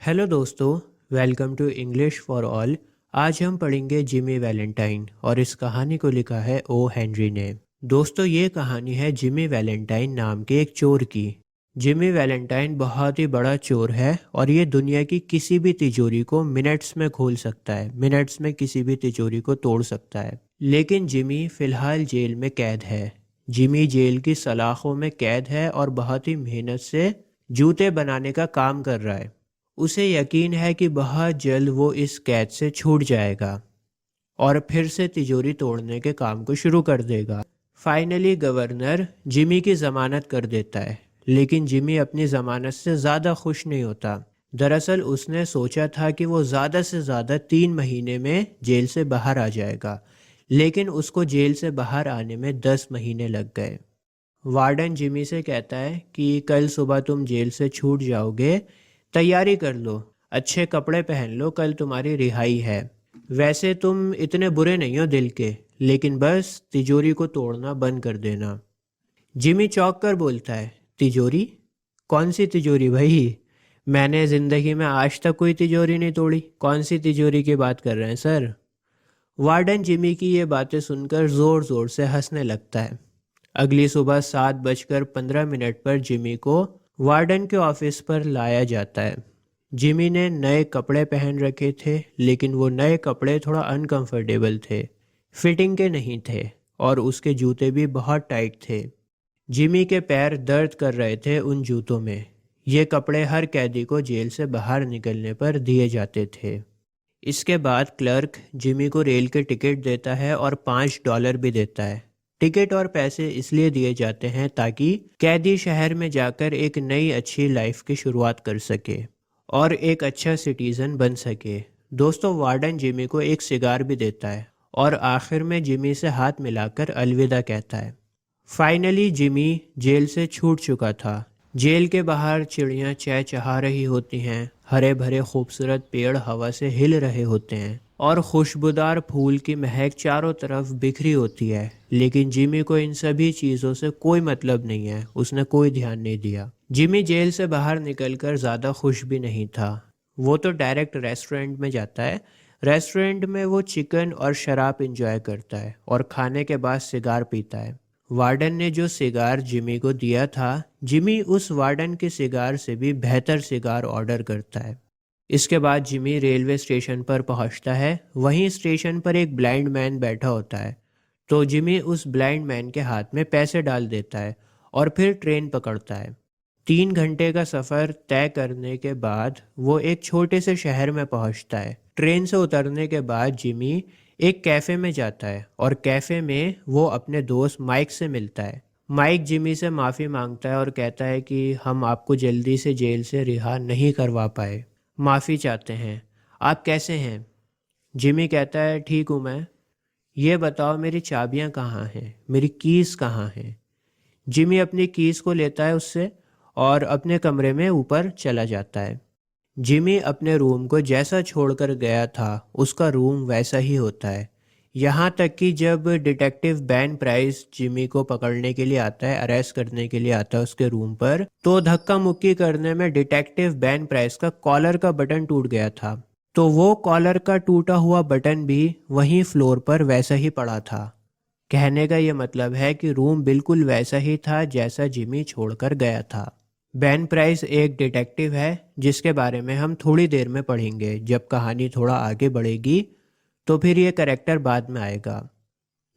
Hello दोस्तों, welcome to English for all. आज हम पढ़ेंगे जिमी वैलेंटाइन और इस कहानी को लिखा है ओ हेनरी ने। दोस्तों, ये कहानी है जिमी वैलेंटाइन नाम के एक चोर की। जिमी वैलेंटाइन बहुत ही बड़ा चोर है और ये दुनिया की किसी भी तिजोरी को मिनट्स में खोल सकता है, मिनट्स में किसी भी तिजोरी को तोड़ सकता है। लेकिन जिमी फिलहाल जेल में कैद है। जिमी जेल की सलाखों में कैद है और बहुत ही मेहनत से जूते बनाने का काम कर रहा है। उसे यकीन है कि बहुत जल्द वो इस कैद से छूट जाएगा और फिर से तिजोरी तोड़ने के काम को शुरू कर देगा। फाइनली गवर्नर जिमी की जमानत कर देता है, लेकिन जिमी अपनी जमानत से ज़्यादा खुश नहीं होता। दरअसल उसने सोचा था कि वो ज़्यादा से ज़्यादा 3 महीने में जेल से बाहर आ जाएगा, लेकिन उसको जेल से बाहर आने में 10 महीने लग गए। वार्डन जिमी से कहता है कि कल सुबह तुम जेल से छूट जाओगे, तैयारी कर लो, अच्छे कपड़े पहन लो, कल तुम्हारी रिहाई है। वैसे तुम इतने बुरे नहीं हो दिल के, लेकिन बस तिजोरी को तोड़ना बंद कर देना। जिमी चौंक कर बोलता है, तिजोरी? कौन सी तिजोरी भाई? मैंने ज़िंदगी में आज तक कोई तिजोरी नहीं तोड़ी। कौन सी तिजोरी की बात कर रहे हैं सर? वार्डन जिमी की ये बातें सुनकर ज़ोर ज़ोर से हंसने लगता है। अगली सुबह 7:15 पर जिमी को वार्डन के ऑफिस पर लाया जाता है। जिमी ने नए कपड़े पहन रखे थे, लेकिन वो नए कपड़े थोड़ा अनकंफर्टेबल थे, फिटिंग के नहीं थे और उसके जूते भी बहुत टाइट थे। जिमी के पैर दर्द कर रहे थे उन जूतों में। ये कपड़े हर कैदी को जेल से बाहर निकलने पर दिए जाते थे। इसके बाद क्लर्क जिमी को रेल के टिकट देता है और $5 भी देता है। टिकट और पैसे इसलिए दिए जाते हैं ताकि कैदी शहर में जाकर एक नई अच्छी लाइफ की शुरुआत कर सके और एक अच्छा सिटीजन बन सके। दोस्तों, वार्डन जिमी को एक सिगार भी देता है और आखिर में जिमी से हाथ मिलाकर अलविदा कहता है। फाइनली जिमी जेल से छूट चुका था। जेल के बाहर चिड़ियाँ चहचहा रही होती हैं, हरे भरे खूबसूरत पेड़ हवा से हिल रहे होते हैं और खुशबूदार फूल की महक चारों तरफ बिखरी होती है। लेकिन जिमी को इन सभी चीज़ों से कोई मतलब नहीं है, उसने कोई ध्यान नहीं दिया। जिमी जेल से बाहर निकलकर ज़्यादा खुश भी नहीं था। वो तो डायरेक्ट रेस्टोरेंट में जाता है। रेस्टोरेंट में वो चिकन और शराब इंजॉय करता है और खाने के बाद सिगार पीता है। वार्डन ने जो सिगार जिमी को दिया था, जिमी उस वार्डन के सिगार से भी बेहतर सिगार ऑर्डर करता है। इसके बाद जिमी रेलवे स्टेशन पर पहुंचता है। वहीं स्टेशन पर एक ब्लाइंड मैन बैठा होता है, तो जिमी उस ब्लाइंड मैन के हाथ में पैसे डाल देता है और फिर ट्रेन पकड़ता है। 3 घंटे का सफ़र तय करने के बाद वो एक छोटे से शहर में पहुंचता है। ट्रेन से उतरने के बाद जिमी एक कैफ़े में जाता है और कैफ़े में वो अपने दोस्त माइक से मिलता है। माइक जिमी से माफ़ी मांगता है और कहता है कि हम आपको जल्दी से जेल से रिहा नहीं करवा पाए, माफ़ी चाहते हैं। आप कैसे हैं? जिमी कहता है, ठीक हूँ मैं। ये बताओ मेरी चाबियाँ कहाँ हैं, मेरी कीज़ कहाँ हैं? जिमी अपनी कीज़ को लेता है उससे और अपने कमरे में ऊपर चला जाता है। जिमी अपने रूम को जैसा छोड़कर गया था, उसका रूम वैसा ही होता है। यहाँ तक कि जब डिटेक्टिव बैन प्राइस जिमी को पकड़ने के लिए आता है, अरेस्ट करने के लिए आता है उसके रूम पर, तो धक्का मुक्की करने में डिटेक्टिव बैन प्राइस का कॉलर का बटन टूट गया था। तो वो कॉलर का टूटा हुआ बटन भी वहीं फ्लोर पर वैसा ही पड़ा था। कहने का ये मतलब है कि रूम बिल्कुल वैसा ही था जैसा जिमी छोड़कर गया था। बैन प्राइस एक डिटेक्टिव है जिसके बारे में हम थोड़ी देर में पढ़ेंगे। जब कहानी थोड़ा आगे बढ़ेगी तो फिर ये कैरेक्टर बाद में आएगा।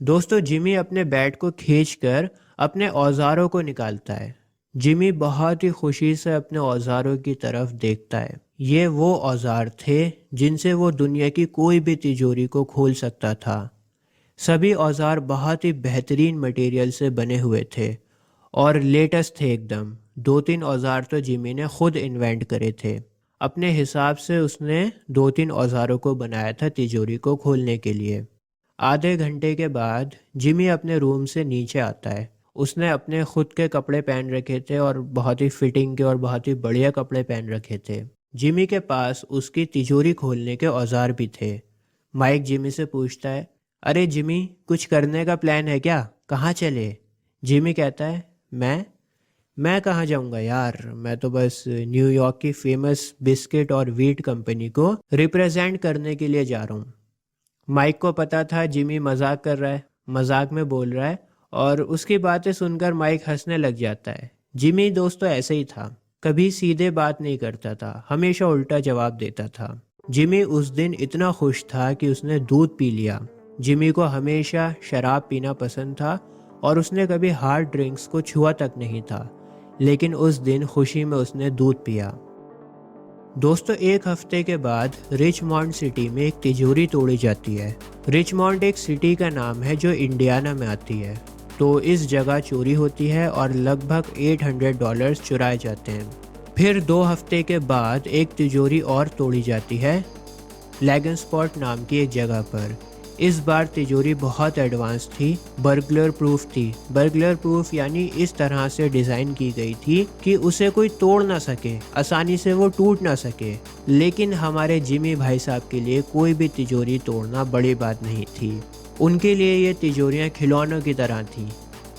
दोस्तों, जिमी अपने बैट को खींचकर अपने औजारों को निकालता है। जिमी बहुत ही खुशी से अपने औजारों की तरफ देखता है। ये वो औजार थे जिनसे वो दुनिया की कोई भी तिजोरी को खोल सकता था। सभी औजार बहुत ही बेहतरीन मटेरियल से बने हुए थे और लेटेस्ट थे एकदम। 2-3 औजार तो जिमी ने खुद इन्वेंट करे थे। अपने हिसाब से उसने 2-3 औजारों को बनाया था तिजोरी को खोलने के लिए। आधे घंटे के बाद जिमी अपने रूम से नीचे आता है। उसने अपने खुद के कपड़े पहन रखे थे और बहुत ही फिटिंग के और बहुत ही बढ़िया कपड़े पहन रखे थे। जिमी के पास उसकी तिजोरी खोलने के औजार भी थे। माइक जिमी से पूछता है, अरे जिमी, कुछ करने का प्लान है क्या? कहाँ चले? जिमी कहता है, मैं मैं कहाँ जाऊँगा यार, मैं तो बस न्यूयॉर्क की फेमस बिस्किट और व्हीट कंपनी को रिप्रेजेंट करने के लिए जा रहा हूँ। माइक को पता था जिमी मजाक कर रहा है, मजाक में बोल रहा है, और उसकी बातें सुनकर माइक हंसने लग जाता है। जिमी दोस्तों ऐसे ही था, कभी सीधे बात नहीं करता था, हमेशा उल्टा जवाब देता था। जिमी उस दिन इतना खुश था कि उसने दूध पी लिया। जिमी को हमेशा शराब पीना पसंद था और उसने कभी हार्ड ड्रिंक्स को छुआ तक नहीं था, लेकिन उस दिन खुशी में उसने दूध पिया। दोस्तों एक हफ्ते के बाद रिचमॉन्ड सिटी में एक तिजोरी तोड़ी जाती है। रिचमॉन्ड एक सिटी का नाम है जो इंडियाना में आती है। तो इस जगह चोरी होती है और लगभग $800 चुराए जाते हैं। फिर 2 हफ्ते के बाद एक तिजोरी और तोड़ी जाती है लैगन स्पॉट नाम की एक जगह पर। इस बार तिजोरी बहुत एडवांस थी, बर्गलर प्रूफ थी। बर्गलर प्रूफ यानी इस तरह से डिज़ाइन की गई थी कि उसे कोई तोड़ ना सके, आसानी से वो टूट ना सके। लेकिन हमारे जिमी भाई साहब के लिए कोई भी तिजोरी तोड़ना बड़ी बात नहीं थी। उनके लिए ये तिजोरियाँ खिलौनों की तरह थी।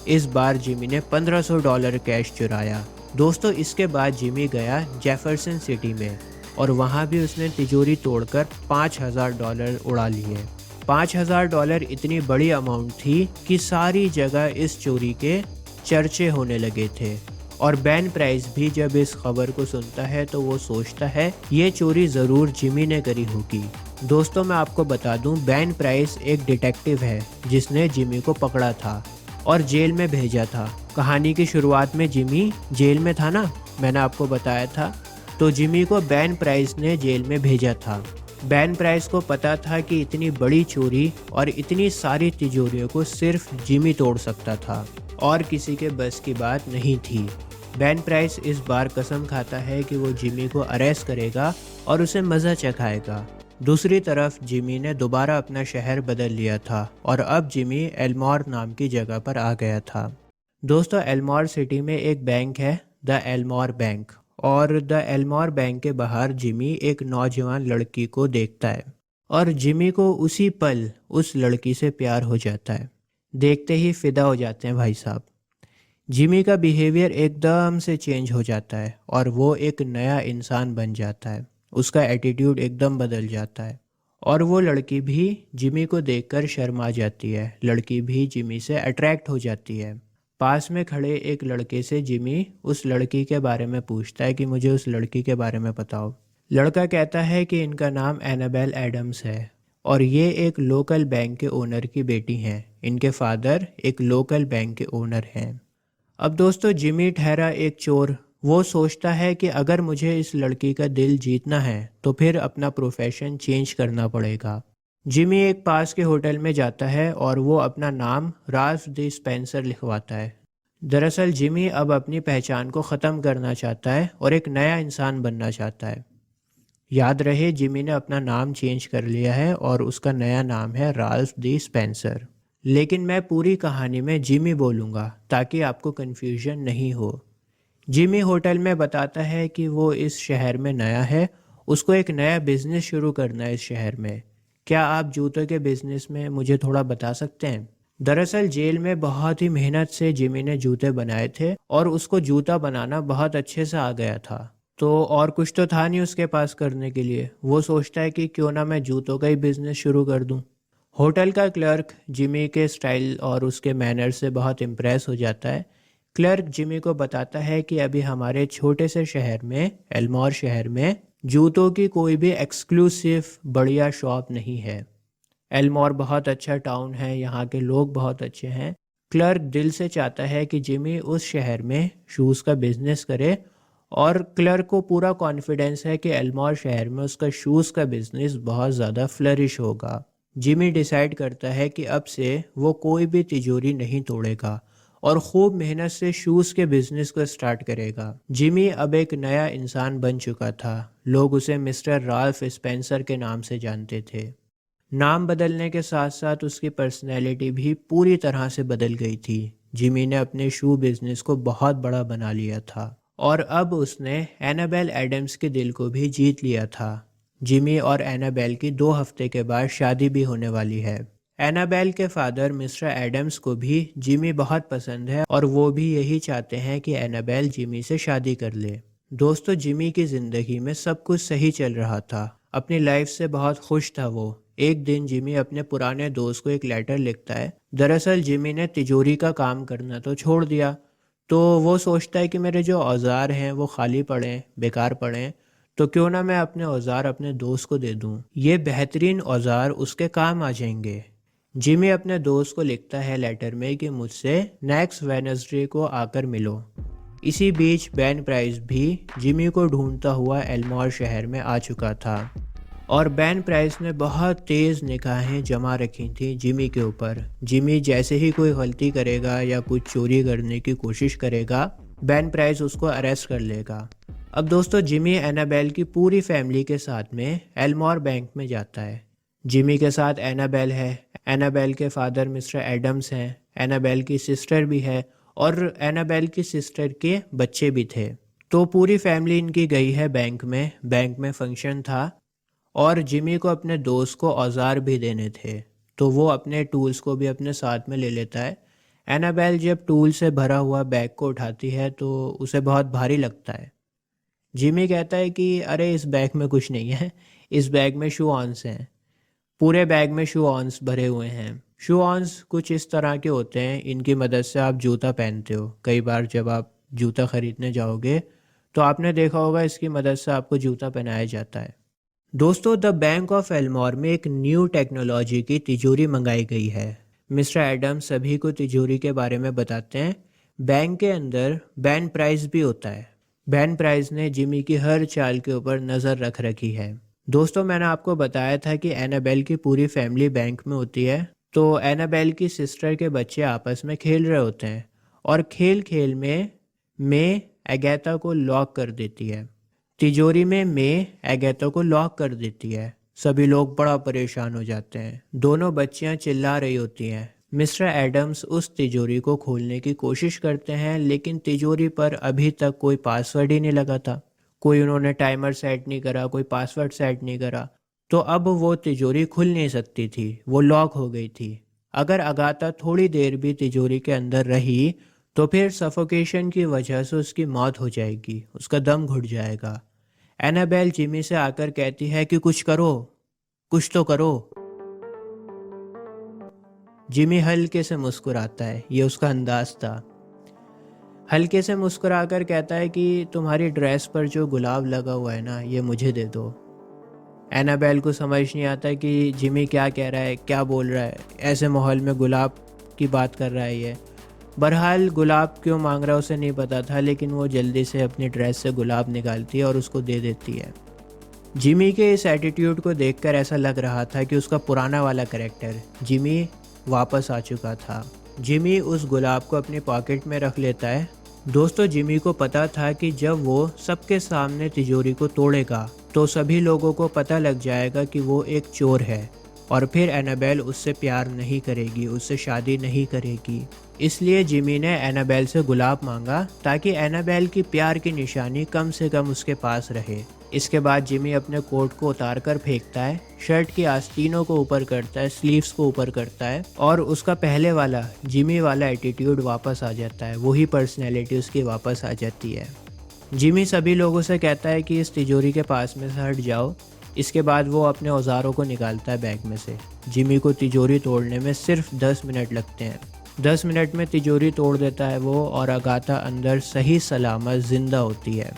इस बार जिमी ने $1500 कैश चुराया। दोस्तों इसके बाद जिमी गया जेफरसन सिटी में और वहाँ भी उसने तिजोरी तोड़कर $5000 उड़ा लिए। $5000 इतनी बड़ी अमाउंट थी कि सारी जगह इस चोरी के चर्चे होने लगे थे। और बैन प्राइस भी जब इस खबर को सुनता है तो वो सोचता है ये चोरी ज़रूर जिमी ने करी होगी। दोस्तों मैं आपको बता दूं, बैन प्राइस एक डिटेक्टिव है जिसने जिमी को पकड़ा था और जेल में भेजा था। कहानी की शुरुआत में जिमी जेल में था ना, मैंने आपको बताया था। तो जिमी को बैन प्राइस ने जेल में भेजा था। बैन प्राइस को पता था कि इतनी बड़ी चोरी और इतनी सारी तिजोरियों को सिर्फ जिमी तोड़ सकता था और किसी के बस की बात नहीं थी। बैन प्राइस इस बार कसम खाता है कि वो जिमी को अरेस्ट करेगा और उसे मज़ा चखाएगा। दूसरी तरफ जिमी ने दोबारा अपना शहर बदल लिया था और अब जिमी एल्मोर नाम की जगह पर आ गया था। दोस्तों एल्मोर सिटी में एक बैंक है, द एल्मोर बैंक। और द एल्मोर बैंक के बाहर जिमी एक नौजवान लड़की को देखता है और जिमी को उसी पल उस लड़की से प्यार हो जाता है। देखते ही फिदा हो जाते हैं भाई साहब। जिमी का बिहेवियर एकदम से चेंज हो जाता है और वो एक नया इंसान बन जाता है। उसका एटीट्यूड एकदम बदल जाता है और वो लड़की भी जिमी को देखकर शर्मा जाती है। लड़की भी जिमी से अट्रैक्ट हो जाती है। पास में खड़े एक लड़के से जिमी उस लड़की के बारे में पूछता है कि मुझे उस लड़की के बारे में बताओ। लड़का कहता है कि इनका नाम एनाबेल एडम्स है और ये एक लोकल बैंक के ओनर की बेटी हैं। इनके फादर एक लोकल बैंक के ओनर हैं। अब दोस्तों जिमी ठहरा एक चोर। वो सोचता है कि अगर मुझे इस लड़की का दिल जीतना है तो फिर अपना प्रोफेशन चेंज करना पड़ेगा। जिमी एक पास के होटल में जाता है और वो अपना नाम राल्फ द स्पेंसर लिखवाता है। दरअसल जिमी अब अपनी पहचान को ख़त्म करना चाहता है और एक नया इंसान बनना चाहता है। याद रहे जिमी ने अपना नाम चेंज कर लिया है और उसका नया नाम है राल्फ द स्पेंसर। लेकिन मैं पूरी कहानी में जिमी बोलूँगा ताकि आपको कन्फ्यूजन नहीं हो। जिमी होटल में बताता है कि वो इस शहर में नया है, उसको एक नया बिजनेस शुरू करना है इस शहर में। क्या आप जूतों के बिजनेस में मुझे थोड़ा बता सकते हैं? दरअसल जेल में बहुत ही मेहनत से जिमी ने जूते बनाए थे और उसको जूता बनाना बहुत अच्छे से आ गया था। तो और कुछ तो था नहीं उसके पास करने के लिए। वो सोचता है कि क्यों ना मैं जूतों का ही बिजनेस शुरू कर दूं। होटल का क्लर्क जिमी के स्टाइल और उसके मैनर से बहुत इम्प्रेस हो जाता है। क्लर्क जिमी को बताता है कि अभी हमारे छोटे से शहर में, एल्मोर शहर में, जूतों की कोई भी एक्सक्लूसिव बढ़िया शॉप नहीं है। एल्मोर बहुत अच्छा टाउन है, यहाँ के लोग बहुत अच्छे हैं। क्लर्क दिल से चाहता है कि जिमी उस शहर में शूज़ का बिजनेस करे और क्लर्क को पूरा कॉन्फिडेंस है कि एल्मोर शहर में उसका शूज़ का बिजनेस बहुत ज़्यादा फ्लरिश होगा। जिमी डिसाइड करता है कि अब से वो कोई भी तिजोरी नहीं तोड़ेगा और खूब मेहनत से शूज़ के बिजनेस को स्टार्ट करेगा। जिमी अब एक नया इंसान बन चुका था। लोग उसे मिस्टर राल्फ स्पेंसर के नाम से जानते थे। नाम बदलने के साथ साथ उसकी पर्सनैलिटी भी पूरी तरह से बदल गई थी। जिमी ने अपने शू बिजनेस को बहुत बड़ा बना लिया था और अब उसने एनाबेल एडम्स के दिल को भी जीत लिया था। जिमी और एनाबेल की 2 हफ्ते के बाद शादी भी होने वाली है। एनाबेल के फादर मिस्टर एडम्स को भी जिमी बहुत पसंद है और वो भी यही चाहते हैं कि एनाबेल जिमी से शादी कर ले। दोस्तों, जिमी की ज़िंदगी में सब कुछ सही चल रहा था, अपनी लाइफ से बहुत खुश था वो। एक दिन जिमी अपने पुराने दोस्त को एक लेटर लिखता है। दरअसल जिमी ने तिजोरी का काम करना तो छोड़ दिया, तो वो सोचता है कि मेरे जो औजार हैं वो खाली पड़े हैं, बेकार पड़े हैं, तो क्यों ना मैं अपने औजार अपने दोस्त को दे दूं। ये बेहतरीन औजार उसके काम आ जाएंगे। जिमी अपने दोस्त को लिखता है लेटर में कि मुझसे नेक्स्ट वेडनेसडे को आकर मिलो। इसी बीच बेन प्राइस भी जिमी को ढूंढता हुआ एल्मोर शहर में आ चुका था और बेन प्राइस ने बहुत तेज़ निगाहें जमा रखी थी जिमी के ऊपर। जिमी जैसे ही कोई गलती करेगा या कुछ चोरी करने की कोशिश करेगा, बेन प्राइस उसको अरेस्ट कर लेगा। अब दोस्तों, जिमी एनाबेल की पूरी फैमिली के साथ में एल्मोर बैंक में जाता है। जिमी के साथ एनाबेल है, एनाबेल के फादर मिस्टर एडम्स हैं, एनाबेल की सिस्टर भी है और एनाबेल की सिस्टर के बच्चे भी थे। तो पूरी फैमिली इनकी गई है बैंक में। बैंक में फंक्शन था और जिमी को अपने दोस्त को औजार भी देने थे, तो वो अपने टूल्स को भी अपने साथ में ले लेता है। एनाबेल जब टूल से भरा हुआ बैग को उठाती है तो उसे बहुत भारी लगता है। जिमी कहता है कि अरे इस बैग में कुछ नहीं है, इस बैग में शू ऑन्स हैं। पूरे बैग में शू ऑन्स भरे हुए हैं। शू ऑन्स कुछ इस तरह के होते हैं, इनकी मदद से आप जूता पहनते हो। कई बार जब आप जूता खरीदने जाओगे तो आपने देखा होगा इसकी मदद से आपको जूता पहनाया जाता है। दोस्तों, द बैंक ऑफ एल्मोर में एक न्यू टेक्नोलॉजी की तिजोरी मंगाई गई है। मिस्टर एडम्स सभी को तिजोरी के बारे में बताते हैं। बैंक के अंदर बेन प्राइस भी होता है। बेन प्राइस ने जिमी की हर चाल के ऊपर नज़र रख रखी है। दोस्तों, मैंने आपको बताया था कि एनाबेल की पूरी फैमिली बैंक में होती है, तो एनाबेल की सिस्टर के बच्चे आपस में खेल रहे होते हैं और खेल खेल में मे एगैथा को लॉक कर देती है। तिजोरी में मे एगैथा को लॉक कर देती है। सभी लोग बड़ा परेशान हो जाते हैं। दोनों बच्चियां चिल्ला रही होती हैं। मिस्टर एडम्स उस तिजोरी को खोलने की कोशिश करते हैं, लेकिन तिजोरी पर अभी तक कोई पासवर्ड ही नहीं लगा था। कोई उन्होंने टाइमर सेट नहीं करा, कोई पासवर्ड सेट नहीं करा, तो अब वो तिजोरी खुल नहीं सकती थी, वो लॉक हो गई थी। अगर अगाथा थोड़ी देर भी तिजोरी के अंदर रही तो फिर सफोकेशन की वजह से उसकी मौत हो जाएगी, उसका दम घुट जाएगा। एनाबेल जिमी से आकर कहती है कि कुछ करो, कुछ तो करो। जिमी हल्के से मुस्कुराता है, ये उसका अंदाज था। हल्के से मुस्कुराकर कहता है कि तुम्हारी ड्रेस पर जो गुलाब लगा हुआ है ना, ये मुझे दे दो। एनाबेल को समझ नहीं आता कि जिमी क्या कह रहा है, क्या बोल रहा है। ऐसे माहौल में गुलाब की बात कर रहा है ये। बहरहाल गुलाब क्यों मांग रहा है उसे नहीं पता था, लेकिन वो जल्दी से अपनी ड्रेस से गुलाब निकालती है और उसको दे देती है। जिमी के इस एटीट्यूड को देखकर ऐसा लग रहा था कि उसका पुराना वाला कैरेक्टर जिमी वापस आ चुका था। जिमी उस गुलाब को अपनी पॉकेट में रख लेता है। दोस्तों, जिमी को पता था कि जब वो सबके सामने तिजोरी को तोड़ेगा तो सभी लोगों को पता लग जाएगा कि वो एक चोर है और फिर एनाबेल उससे प्यार नहीं करेगी, उससे शादी नहीं करेगी। इसलिए जिमी ने एनाबेल से गुलाब मांगा ताकि एनाबेल की प्यार की निशानी कम से कम उसके पास रहे। इसके बाद जिमी अपने कोट को उतार कर फेंकता है, शर्ट की आस्तीनों को ऊपर करता है, स्लीव्स को ऊपर करता है और उसका पहले वाला जिमी वाला एटीट्यूड वापस आ जाता है। वही पर्सनैलिटी उसकी वापस आ जाती है। जिमी सभी लोगों से कहता है कि इस तिजोरी के पास में से हट जाओ। इसके बाद वो अपने औजारों को निकालता है बैग में से। जिमी को तिजोरी तोड़ने में सिर्फ 10 मिनट लगते हैं। 10 मिनट में तिजोरी तोड़ देता है वो और अगाथा अंदर सही सलामत जिंदा होती है।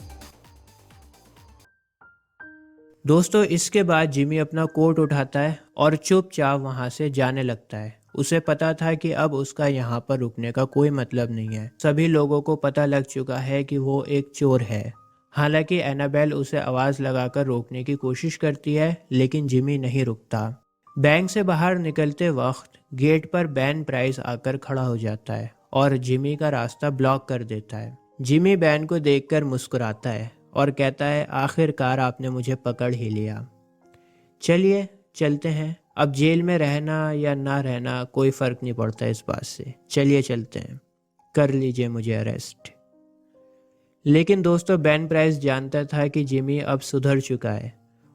दोस्तों, इसके बाद जिमी अपना कोट उठाता है और चुपचाप वहां से जाने लगता है। उसे पता था कि अब उसका यहाँ पर रुकने का कोई मतलब नहीं है। सभी लोगों को पता लग चुका है कि वो एक चोर है। हालांकि एनाबेल उसे आवाज लगाकर रोकने की कोशिश करती है, लेकिन जिमी नहीं रुकता। बैंक से बाहर निकलते वक्त गेट पर बेन प्राइस आकर खड़ा हो जाता है और जिमी का रास्ता ब्लॉक कर देता है। जिमी बेन को देखकर मुस्कुराता है और कहता है, आखिरकार आपने मुझे पकड़ ही लिया। चलिए चलते हैं। अब जेल में रहना या ना रहना कोई फ़र्क नहीं पड़ता इस बात से। चलिए चलते हैं, कर लीजिए मुझे अरेस्ट। लेकिन दोस्तों, बेन प्राइस जानता था कि जिमी अब सुधर चुका है।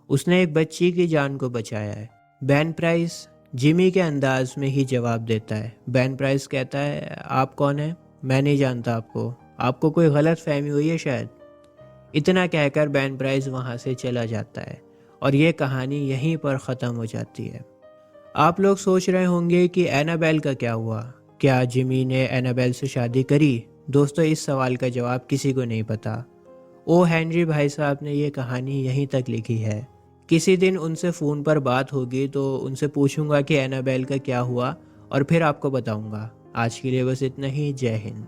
उसने एक बच्ची की जान को बचाया है। बेन प्राइस जिमी के अंदाज में ही जवाब देता है। बेन प्राइस कहता है, आप कौन हैं? मैं नहीं जानता आपको। आपको कोई गलत फहमी हुई है शायद। इतना कहकर बेन प्राइस वहाँ से चला जाता है और ये कहानी यहीं पर ख़त्म हो जाती है। आप लोग सोच रहे होंगे कि एनाबेल का क्या हुआ? क्या जिमी ने एनाबेल से शादी करी? दोस्तों, इस सवाल का जवाब किसी को नहीं पता। ओ हेनरी भाई साहब ने ये कहानी यहीं तक लिखी है। किसी दिन उनसे फ़ोन पर बात होगी तो उनसे पूछूंगा कि एनाबेल का क्या हुआ और फिर आपको बताऊंगा। आज के लिए बस इतना ही। जय हिंद।